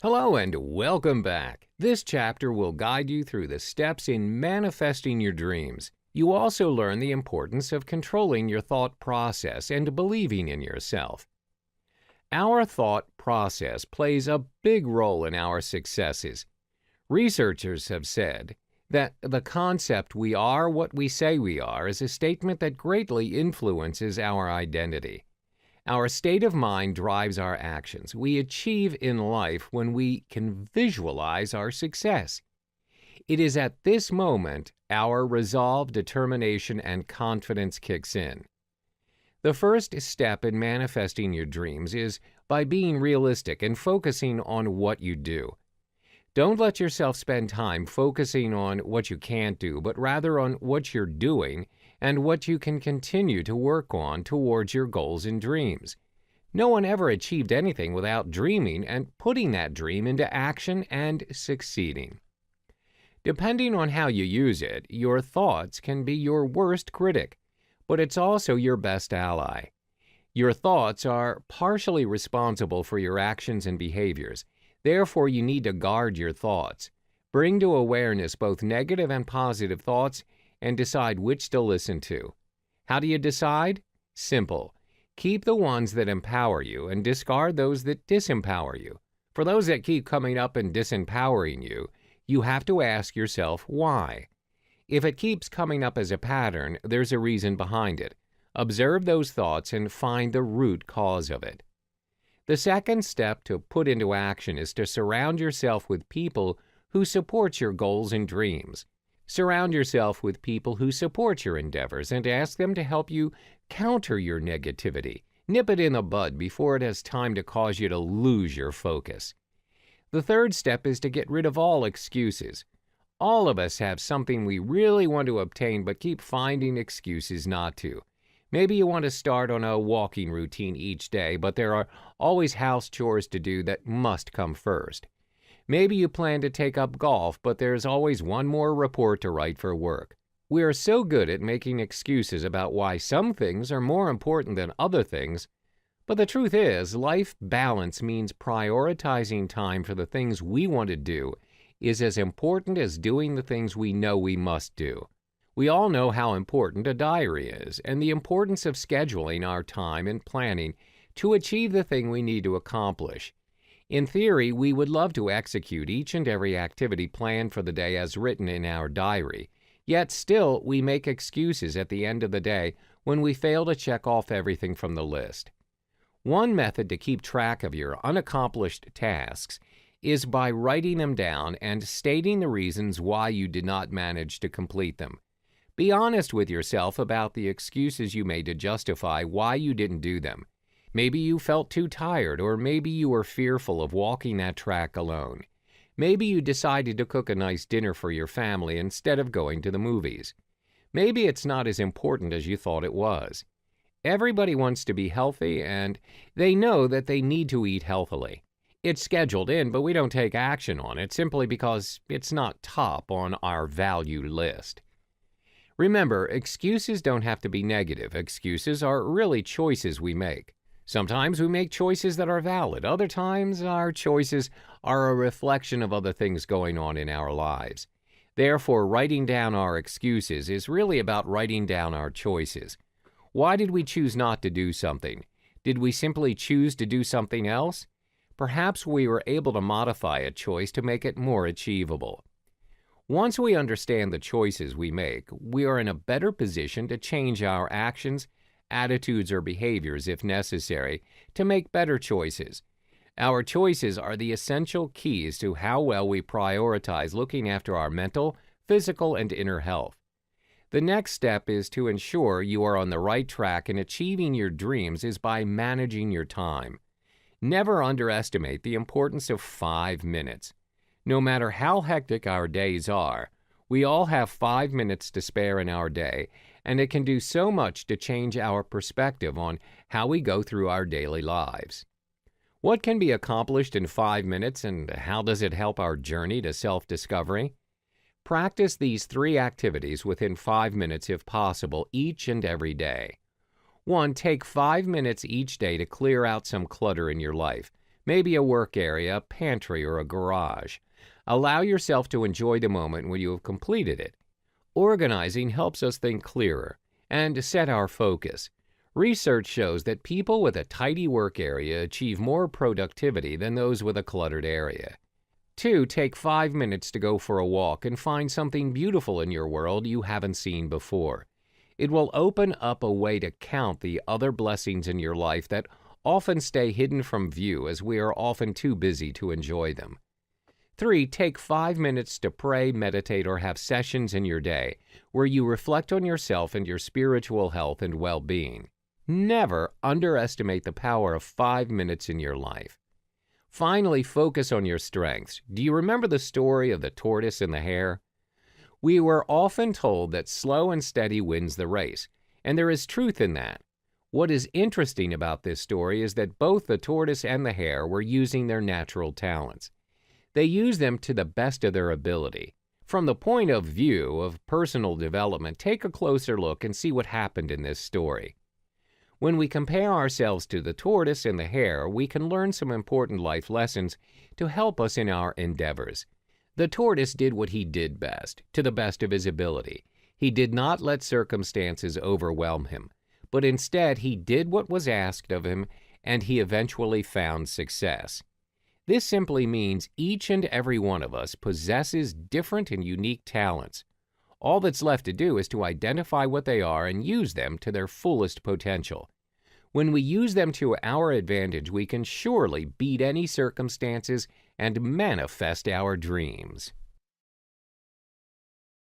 Hello and welcome back. This chapter will guide you through the steps in manifesting your dreams. You also learn the importance of controlling your thought process and believing in yourself. Our thought process plays a big role in our successes. Researchers have said that the concept "we are what we say we are" is a statement that greatly influences our identity. Our state of mind drives our actions. We achieve in life when we can visualize our success. It is at this moment our resolve, determination, and confidence kicks in. The first step in manifesting your dreams is by being realistic and focusing on what you do. Don't let yourself spend time focusing on what you can't do, but rather on what you're doing and what you can continue to work on towards your goals and dreams. No one ever achieved anything without dreaming and putting that dream into action and succeeding. Depending on how you use it, your thoughts can be your worst critic, but it's also your best ally. Your thoughts are partially responsible for your actions and behaviors. Therefore, you need to guard your thoughts. Bring to awareness both negative and positive thoughts and decide which to listen to. How do you decide? Simple. Keep the ones that empower you and discard those that disempower you. For those that keep coming up and disempowering you, you have to ask yourself why. If it keeps coming up as a pattern, there's a reason behind it. Observe those thoughts and find the root cause of it. The second step to put into action is to surround yourself with people who support your goals and dreams. Surround yourself with people who support your endeavors and ask them to help you counter your negativity. Nip it in the bud before it has time to cause you to lose your focus. The third step is to get rid of all excuses. All of us have something we really want to obtain but keep finding excuses not to. Maybe you want to start on a walking routine each day, but there are always house chores to do that must come first. Maybe you plan to take up golf, but there's always one more report to write for work. We are so good at making excuses about why some things are more important than other things, but the truth is, life balance means prioritizing time for the things we want to do is as important as doing the things we know we must do. We all know how important a diary is and the importance of scheduling our time and planning to achieve the thing we need to accomplish. In theory, we would love to execute each and every activity planned for the day as written in our diary, yet still we make excuses at the end of the day when we fail to check off everything from the list. One method to keep track of your unaccomplished tasks is by writing them down and stating the reasons why you did not manage to complete them. Be honest with yourself about the excuses you made to justify why you didn't do them. Maybe you felt too tired, or maybe you were fearful of walking that track alone. Maybe you decided to cook a nice dinner for your family instead of going to the movies. Maybe it's not as important as you thought it was. Everybody wants to be healthy, and they know that they need to eat healthily. It's scheduled in, but we don't take action on it simply because it's not top on our value list. Remember, excuses don't have to be negative. Excuses are really choices we make. Sometimes we make choices that are valid. Other times, our choices are a reflection of other things going on in our lives. Therefore, writing down our excuses is really about writing down our choices. Why did we choose not to do something? Did we simply choose to do something else? Perhaps we were able to modify a choice to make it more achievable. Once we understand the choices we make, we are in a better position to change our actions, attitudes, or behaviors if necessary to make better choices. Our choices are the essential keys to how well we prioritize looking after our mental, physical, and inner health. The next step is to ensure you are on the right track in achieving your dreams is by managing your time. Never underestimate the importance of 5 minutes. No matter how hectic our days are, we all have 5 minutes to spare in our day, and it can do so much to change our perspective on how we go through our daily lives. What can be accomplished in 5 minutes, and how does it help our journey to self-discovery? Practice these 3 activities within 5 minutes if possible each and every day. 1. Take 5 minutes each day to clear out some clutter in your life. maybe a work area, a pantry, or a garage. Allow yourself to enjoy the moment when you have completed it. Organizing helps us think clearer and set our focus. Research shows that people with a tidy work area achieve more productivity than those with a cluttered area. 2. Take 5 minutes to go for a walk and find something beautiful in your world you haven't seen before. It will open up a way to count the other blessings in your life that often stay hidden from view as we are often too busy to enjoy them. 3. Take 5 minutes to pray, meditate, or have sessions in your day where you reflect on yourself and your spiritual health and well-being. Never underestimate the power of 5 minutes in your life. Finally, focus on your strengths. Do you remember the story of the tortoise and the hare? We were often told that slow and steady wins the race, and there is truth in that. What is interesting about this story is that both the tortoise and the hare were using their natural talents. They used them to the best of their ability. From the point of view of personal development, take a closer look and see what happened in this story. When we compare ourselves to the tortoise and the hare, we can learn some important life lessons to help us in our endeavors. The tortoise did what he did best, to the best of his ability. He did not let circumstances overwhelm him, but instead he did what was asked of him, and he eventually found success. This simply means each and every one of us possesses different and unique talents. All that's left to do is to identify what they are and use them to their fullest potential. When we use them to our advantage, we can surely beat any circumstances and manifest our dreams.